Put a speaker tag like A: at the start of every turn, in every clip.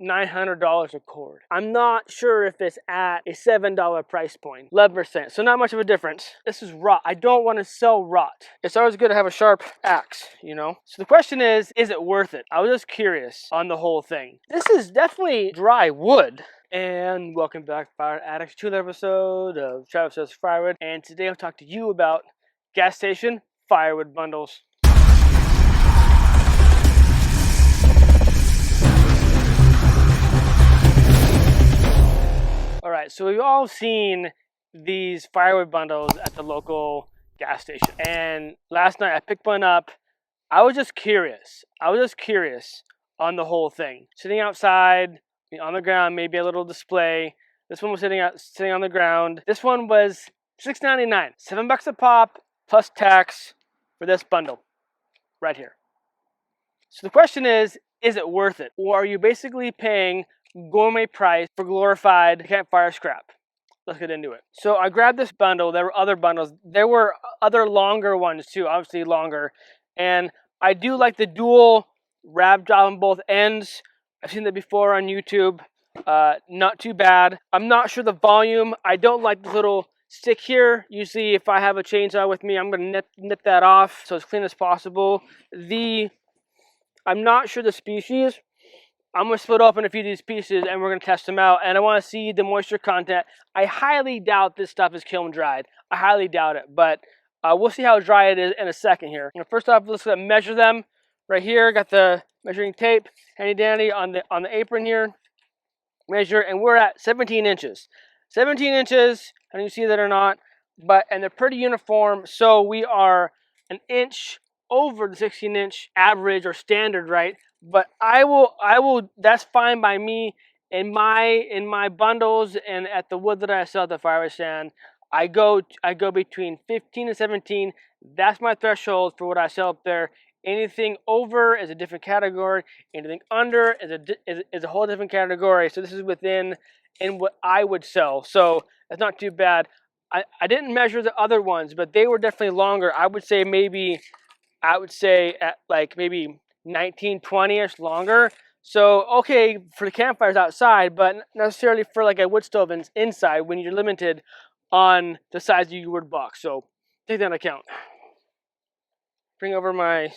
A: $900 a cord. I'm not sure if it's at a $7 price point, 11%. So not much of a difference. This is rot. I don't want to sell rot. It's always good to have a sharp axe, you know? So the question is it worth it? I was just curious on the whole thing. This is definitely dry wood. And welcome back, Fire Addicts, to another episode of Travis Says Firewood. And today I'll talk to you about gas station firewood bundles. All right, so we've all seen these firewood bundles at the local gas station. And last night I picked one up. I was just curious. On the whole thing. Sitting outside, on the ground, maybe a little display. This one was sitting on the ground. This one was $6.99, $7 a pop plus tax for this bundle right here. So the question is it worth it? Or are you basically paying gourmet price for glorified campfire scrap? Let's get into it. So I grabbed this bundle. There were other bundles. There were other longer ones too, obviously longer. And I do like the dual wrap job on both ends. I've seen that before on YouTube. Not too bad. I'm not sure the volume. I don't like the little stick here. Usually if I have a chainsaw with me, I'm going to nip that off so as clean as possible. I'm not sure the species. I'm going to split open a few of these pieces and we're going to test them out. And I want to see the moisture content. I highly doubt this stuff is kiln dried. I highly doubt it. But we'll see how dry it is in a second here. First off, let's measure them. Right here, got the measuring tape, handy dandy on the apron here. Measure, and we're at 17 inches. 17 inches, I don't know if you see that or not, and they're pretty uniform, so we are an inch over the 16-inch average or standard, right? But I will, that's fine by me. In my bundles and at the wood that I sell at the firewood stand, I go between 15 and 17. That's my threshold for what I sell up there. Anything over is a different category. Anything under is a whole different category. So this is within what I would sell. So that's not too bad. I didn't measure the other ones, but they were definitely longer. I would say at like maybe 19, 20-ish longer. So okay for the campfires outside, but not necessarily for like a wood stove inside when you're limited on the size of your wood box. So take that into account. Bring over my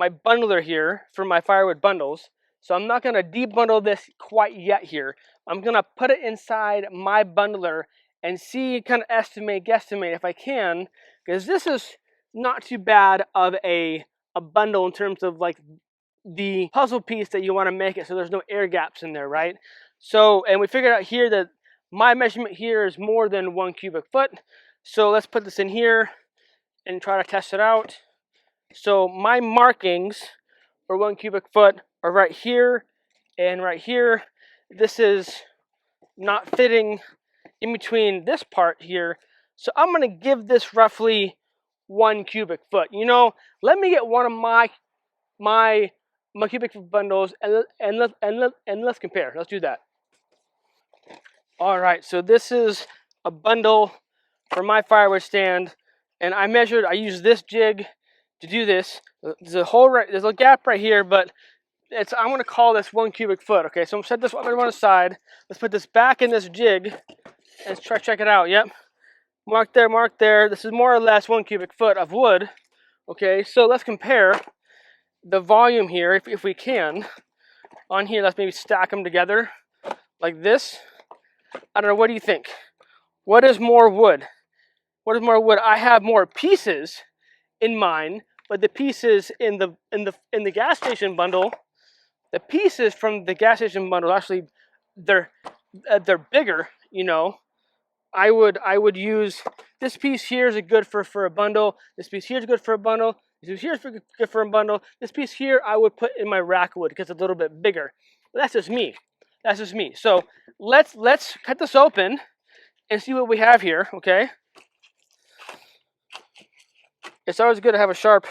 A: bundler here for my firewood bundles. So I'm not going to debundle this quite yet here. I'm going to put it inside my bundler and see, kind of guesstimate if I can, because this is not too bad of a bundle in terms of like the puzzle piece that you want to make it so there's no air gaps in there, right? So, and we figured out here that my measurement here is more than 1 cubic foot. So let's put this in here and try to test it out. So my markings for 1 cubic foot are right here and right here. This is not fitting in between this part here. So I'm going to give this roughly 1 cubic foot. Let me get one of my cubic foot bundles and let's compare. Let's do that. All right, so this is a bundle for my firewood stand, and I used this jig to do this. There's a gap right here, but I'm going to call this 1 cubic foot. Okay, so I'm going to set this one on the side. Let's put this back in this jig and let's check it out. Yep, mark there. This is more or less 1 cubic foot of wood. Okay, so let's compare the volume here, if we can. On here, let's maybe stack them together like this. I don't know, what do you think? What is more wood? I have more pieces in mine, but the pieces in the gas station bundle, the pieces from the gas station bundle actually they're bigger. I would use this piece here is good for a bundle. This piece here is good for a bundle. This piece here is good for a bundle. This piece here I would put in my rack wood because it's a little bit bigger. But that's just me. So let's cut this open and see what we have here. Okay. It's always good to have a sharp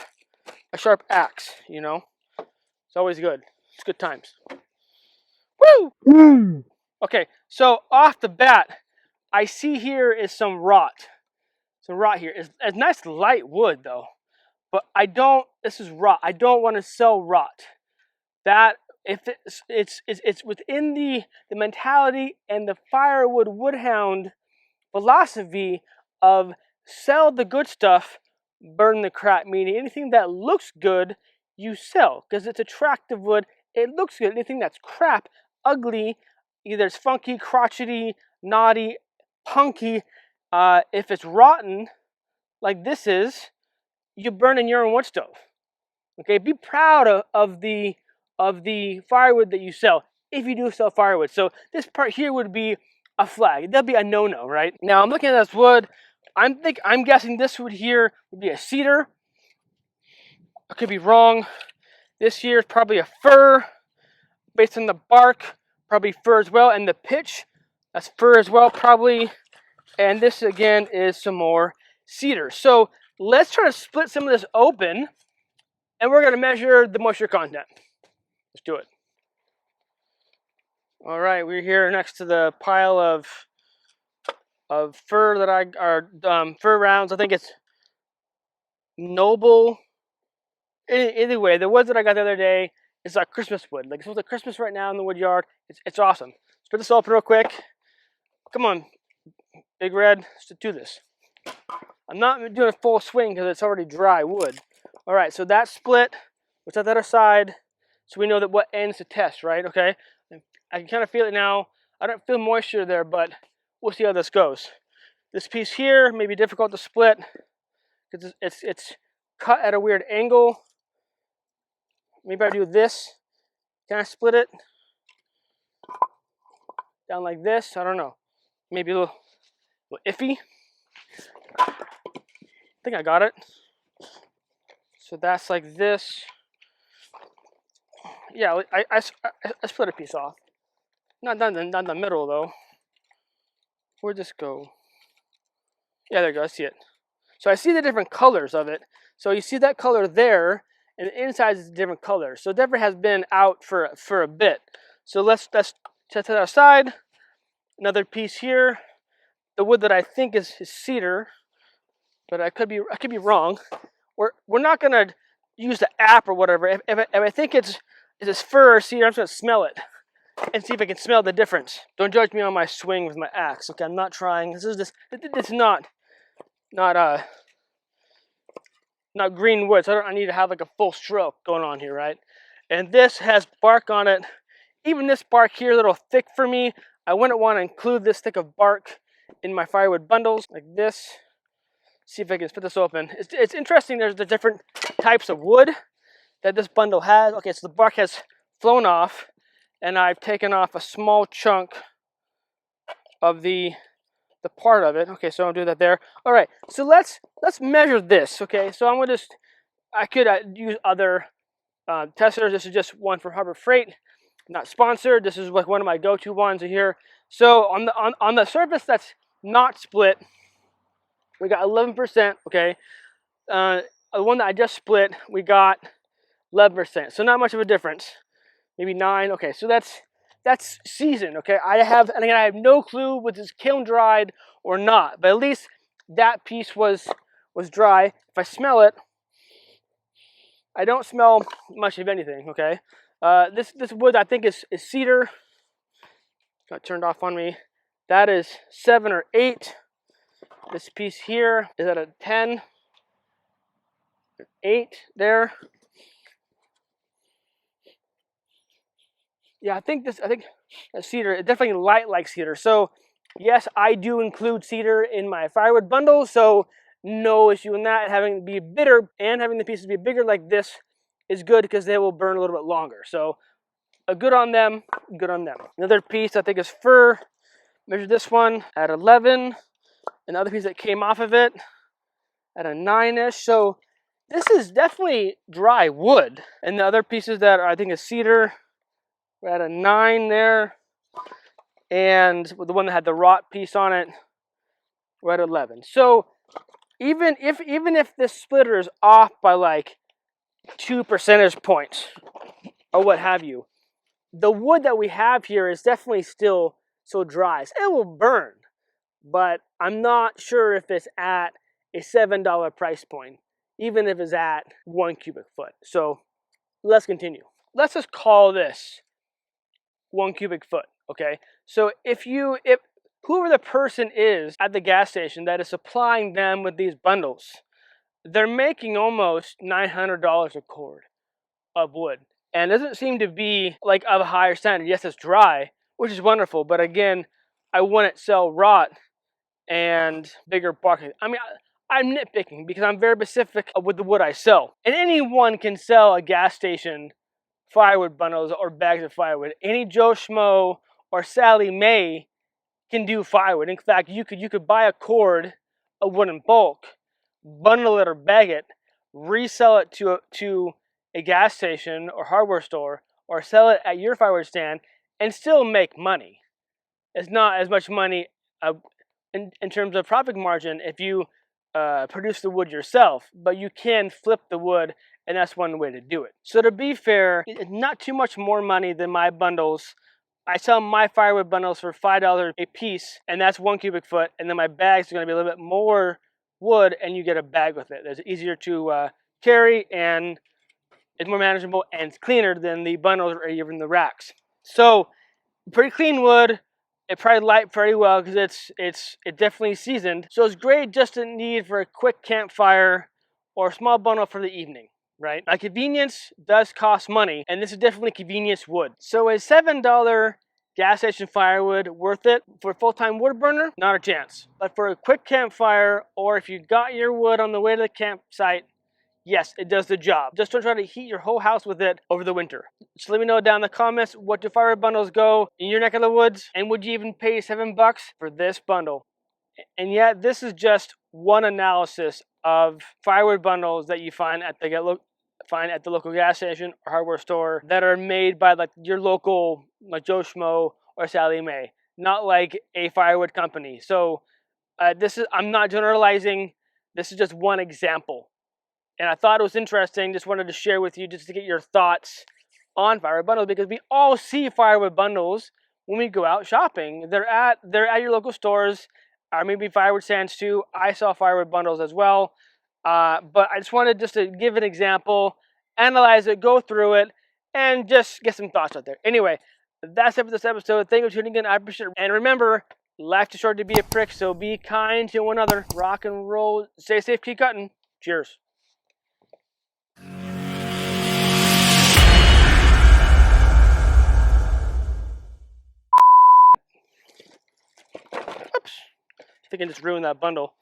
A: axe. It's always good. It's good times. Woo! Okay, so off the bat, I see here is some rot. Here. It's nice light wood though, but this is rot. I don't want to sell rot. That if it's within the mentality and the Firewood Woodhound philosophy of sell the good stuff, burn the crap, meaning anything that looks good you sell because it's attractive wood, it looks good. Anything that's crap, ugly, either it's funky, crotchety, naughty, punky, if it's rotten like this is, you burn in your own wood stove. Okay, be proud of the firewood that you sell if you do sell firewood. So this part here would be a flag. That'd be a no-no, right? Now I'm looking at this wood. I'm guessing this wood here would be a cedar. I could be wrong. This here is probably a fir, based on the bark, probably fir as well, and the pitch, that's fir as well, probably. And this again is some more cedar. So let's try to split some of this open, and we're going to measure the moisture content. Let's do it. All right, we're here next to the pile of fir that are fir rounds. I think it's Noble. Either way, the woods that I got the other day is like Christmas wood. Like, it's like Christmas right now in the wood yard. It's awesome. Split this open real quick. Come on, Big Red, let's do this. I'm not doing a full swing because it's already dry wood. All right, so that's split. We'll set that aside so we know that what ends to test, right? Okay, I can kind of feel it now. I don't feel moisture there, but we'll see how this goes. This piece here may be difficult to split because it's cut at a weird angle. Maybe I do this. Can I split it down like this? I don't know. Maybe a little iffy. I think I got it. So that's like this. Yeah, I split a piece off. Not in the middle though. Where'd this go? Yeah, there you go. I see it. So I see the different colors of it. So you see that color there, and the inside is a different color. So it definitely has been out for a bit. So let's set that aside. Another piece here. The wood that I think is cedar, but I could be wrong. We're not gonna use the app or whatever. If I think it's fir or cedar, I'm just gonna smell it and see if I can smell the difference. Don't judge me on my swing with my axe. Okay, I'm not trying. It's not green wood, so I need to have like a full stroke going on here, right? And this has bark on it. Even this bark here is a little thick for me. I wouldn't want to include this thick of bark in my firewood bundles like this. See if I can split this open. It's interesting. There's the different types of wood that this bundle has. Okay, so the bark has flown off, and I've taken off a small chunk of the part of it. Okay, so I'll do that there. All right, so let's measure this. Okay, so I'm gonna I could use other testers. This is just one from Harbor Freight, not sponsored. This is like one of my go-to ones here. So on the surface that's not split, we got 11%. Okay, the one that I just split, we got 11%. So not much of a difference. Maybe 9. Okay, so that's seasoned. Okay, I have no clue whether it's kiln dried or not, but at least that piece was dry. If I smell it, I don't smell much of anything. Okay, this wood I think is cedar. Got turned off on me. That is 7 or 8. This piece here is at a 10, 8 there. Yeah, I think cedar, it's definitely light like cedar. So yes, I do include cedar in my firewood bundle, so no issue in that. Having it be bitter and having the pieces be bigger like this is good because they will burn a little bit longer. So good on them, good on them. Another piece I think is fir. Measure this one at 11. Another piece that came off of it at a 9-ish. So this is definitely dry wood. And the other pieces that I think is cedar, we're at a 9 there. And with the one that had the rot piece on it, we're at 11. So even if this splitter is off by like 2 percentage points or what have you, the wood that we have here is definitely still so dry. So it will burn, but I'm not sure if it's at a $7 price point, even if it's at 1 cubic foot. So let's continue. let's just call this 1 cubic foot, okay? So if whoever the person is at the gas station that is supplying them with these bundles, they're making almost $900 a cord of wood. And it doesn't seem to be like of a higher standard. Yes, it's dry, which is wonderful, but again, I wouldn't sell rot and bigger bark. I mean, I'm nitpicking because I'm very specific with the wood I sell. And anyone can sell a gas station firewood bundles or bags of firewood. Any Joe Schmo or Sally Mae can do firewood. In fact, you could buy a cord of wood in bulk, bundle it or bag it, resell it to a gas station or hardware store, or sell it at your firewood stand and still make money. It's not as much money in terms of profit margin if you produce the wood yourself, but you can flip the wood, and that's one way to do it. So to be fair, it's not too much more money than my bundles. I sell my firewood bundles for $5 a piece, and that's 1 cubic foot, and then my bags are going to be a little bit more wood, and you get a bag with it. It's easier to carry, and it's more manageable, and it's cleaner than the bundles or even the racks. So pretty clean wood. It probably light pretty well because it's definitely seasoned. So it's great just in need for a quick campfire or a small bundle for the evening, right? Now, convenience does cost money, and this is definitely convenience wood. So is $7 gas station firewood worth it for a full-time wood burner? Not a chance. But for a quick campfire, or if you got your wood on the way to the campsite, yes, it does the job. Just don't try to heat your whole house with it over the winter. So let me know down in the comments, what do firewood bundles go in your neck of the woods? And would you even pay $7 for this bundle? And yet, this is just one analysis of firewood bundles that you find at the local gas station or hardware store that are made by like your local like Joe Schmo or Sally Mae, not like a firewood company. So I'm not generalizing. This is just one example. And I thought it was interesting, just wanted to share with you just to get your thoughts on firewood bundles, because we all see firewood bundles when we go out shopping. They're at your local stores, or maybe firewood stands too. I saw firewood bundles as well. But I just wanted to give an example, analyze it, go through it, and just get some thoughts out there. Anyway, that's it for this episode. Thank you for tuning in. I appreciate it. And remember, life's too short to be a prick, so be kind to one another. Rock and roll. Stay safe, keep cutting. Cheers. Oops. I think I just ruined that bundle.